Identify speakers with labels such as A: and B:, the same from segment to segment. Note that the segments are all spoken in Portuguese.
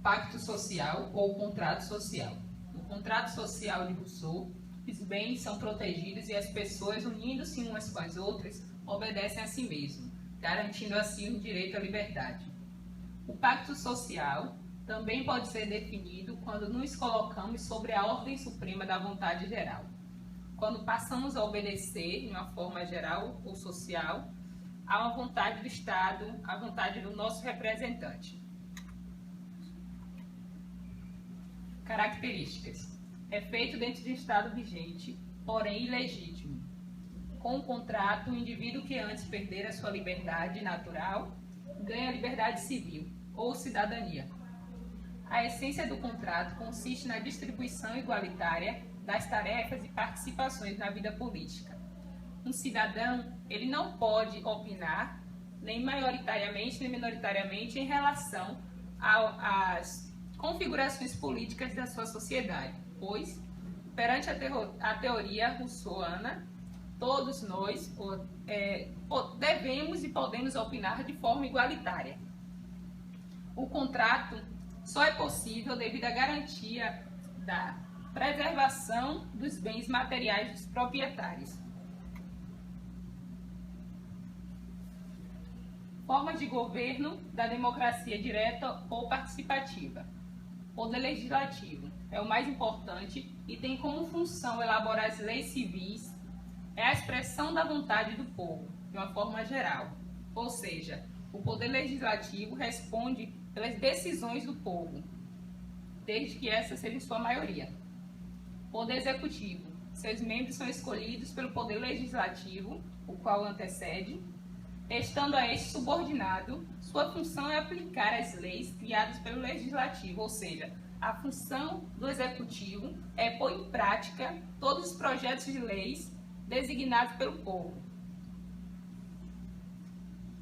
A: pacto social ou contrato social. No contrato social de Rousseau, os bens são protegidos e as pessoas, unindo-se umas com as outras, obedecem a si mesmas, garantindo assim o direito à liberdade. O pacto social também pode ser definido quando nos colocamos sobre a ordem suprema da vontade geral. Quando passamos a obedecer, de uma forma geral ou social, a uma vontade do Estado, a vontade do nosso representante. Características. É feito dentro de um Estado vigente, porém ilegítimo. Com o contrato, o indivíduo que antes perdera sua liberdade natural ganha liberdade civil ou cidadania. A essência do contrato consiste na distribuição igualitária das tarefas e participações na vida política. Um cidadão, ele não pode opinar, nem maioritariamente nem minoritariamente, em relação às configurações políticas da sua sociedade, pois, perante a teoria rousseauana, todos nós devemos e podemos opinar de forma igualitária. O contrato só é possível devido à garantia da preservação dos bens materiais dos proprietários. Formas de governo da democracia direta ou participativa. Poder legislativo é o mais importante e tem como função elaborar as leis civis, é a expressão da vontade do povo, de uma forma geral. Ou seja, o poder legislativo responde pelas decisões do povo, desde que essa seja em sua maioria. Poder executivo. Seus membros são escolhidos pelo poder legislativo, o qual antecede. Estando a este subordinado, sua função é aplicar as leis criadas pelo legislativo, ou seja, a função do executivo é pôr em prática todos os projetos de leis designados pelo povo.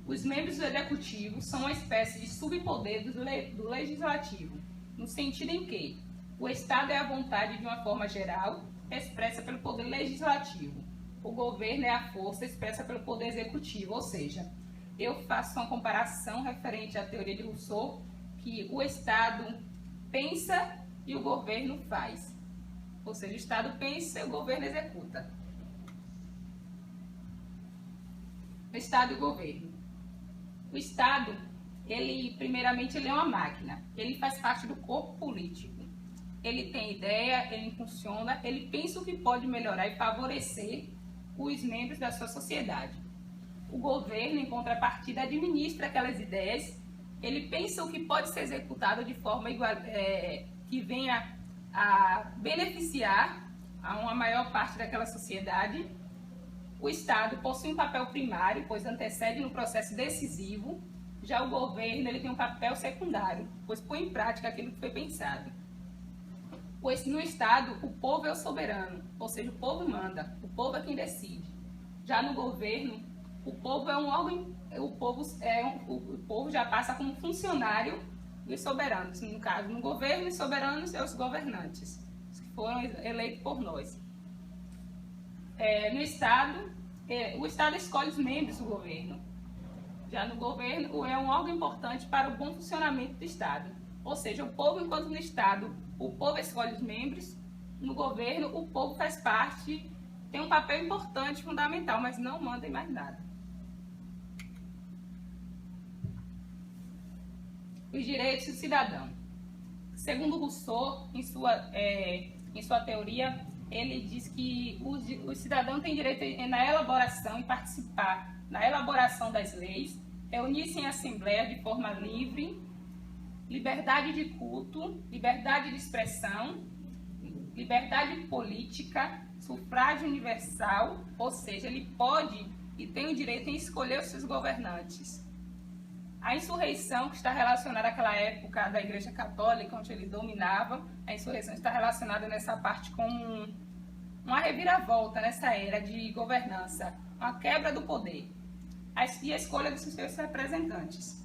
A: Os membros do executivo são uma espécie de subpoder do legislativo, no sentido em que o Estado é a vontade de uma forma geral, expressa pelo poder legislativo. O governo é a força expressa pelo poder executivo, ou seja, eu faço uma comparação referente à teoria de Rousseau, que o Estado pensa e o governo faz. Ou seja, o Estado pensa e o governo executa. O Estado e o governo. O Estado, primeiramente, ele é uma máquina. Ele faz parte do corpo político. Ele tem ideia, ele funciona, ele pensa o que pode melhorar e favorecer os membros da sua sociedade. O governo, em contrapartida, administra aquelas ideias, ele pensa o que pode ser executado de forma que venha a beneficiar a uma maior parte daquela sociedade. O Estado possui um papel primário, pois antecede no processo decisivo. Já o governo, ele tem um papel secundário, pois põe em prática aquilo que foi pensado. Pois no Estado, o povo é o soberano, ou seja, o povo manda, o povo é quem decide. Já no governo, o povo é um órgão, o povo já passa como funcionário dos soberanos. No caso, no governo, os soberanos são os governantes, os que foram eleitos por nós. No Estado, o Estado escolhe os membros do governo. Já no governo, é um órgão importante para o bom funcionamento do Estado. Ou seja, o povo, enquanto no Estado, o povo escolhe os membros, no governo, o povo faz parte, tem um papel importante, fundamental, mas não manda em mais nada. Os direitos do cidadão. Segundo Rousseau, em sua teoria, ele diz que o cidadão tem direito na elaboração e participar na elaboração das leis, reunir-se em assembleia de forma livre, liberdade de culto, liberdade de expressão, liberdade política, sufrágio universal, ou seja, ele pode e tem o direito em escolher os seus governantes. A insurreição, que está relacionada àquela época da Igreja Católica, onde ele dominava, a insurreição está relacionada nessa parte com uma reviravolta nessa era de governança, uma quebra do poder e a escolha dos seus representantes.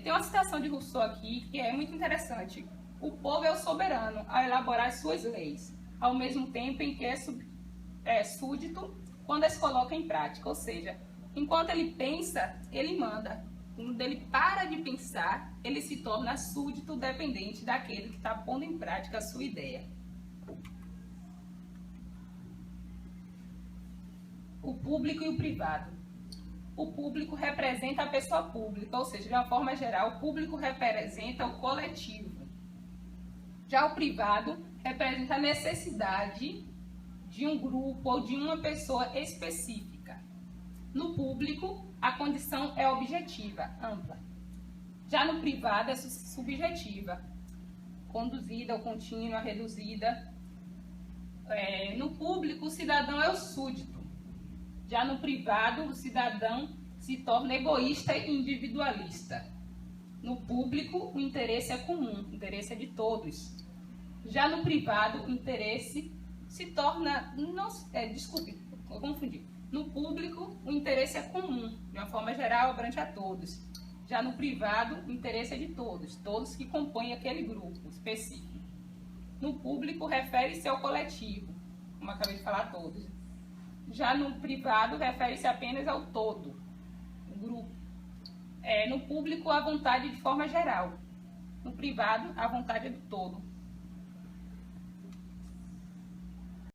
A: Tem uma citação de Rousseau aqui que é muito interessante. O povo é o soberano ao elaborar as suas leis, ao mesmo tempo em que é súdito quando as coloca em prática. Ou seja, enquanto ele pensa, ele manda. Quando ele para de pensar, ele se torna súdito dependente daquele que está pondo em prática a sua ideia. O público e o privado. O público representa a pessoa pública, ou seja, de uma forma geral, o público representa o coletivo. Já o privado representa a necessidade de um grupo ou de uma pessoa específica. No público, a condição é objetiva, ampla. Já no privado é subjetiva, conduzida ou contínua, reduzida. No público, o cidadão é o súdito. Já no privado, o cidadão se torna egoísta e individualista. No público, o interesse é comum, o interesse é de todos. Já no privado, o interesse se torna... desculpe, eu confundi. No público, o interesse é comum, de uma forma geral, abrange a todos. Já no privado, o interesse é de todos, todos que compõem aquele grupo específico. No público, refere-se ao coletivo, como eu acabei de falar, todos. Já no privado, refere-se apenas ao todo, o grupo. No público, a vontade de forma geral. No privado, a vontade é do todo.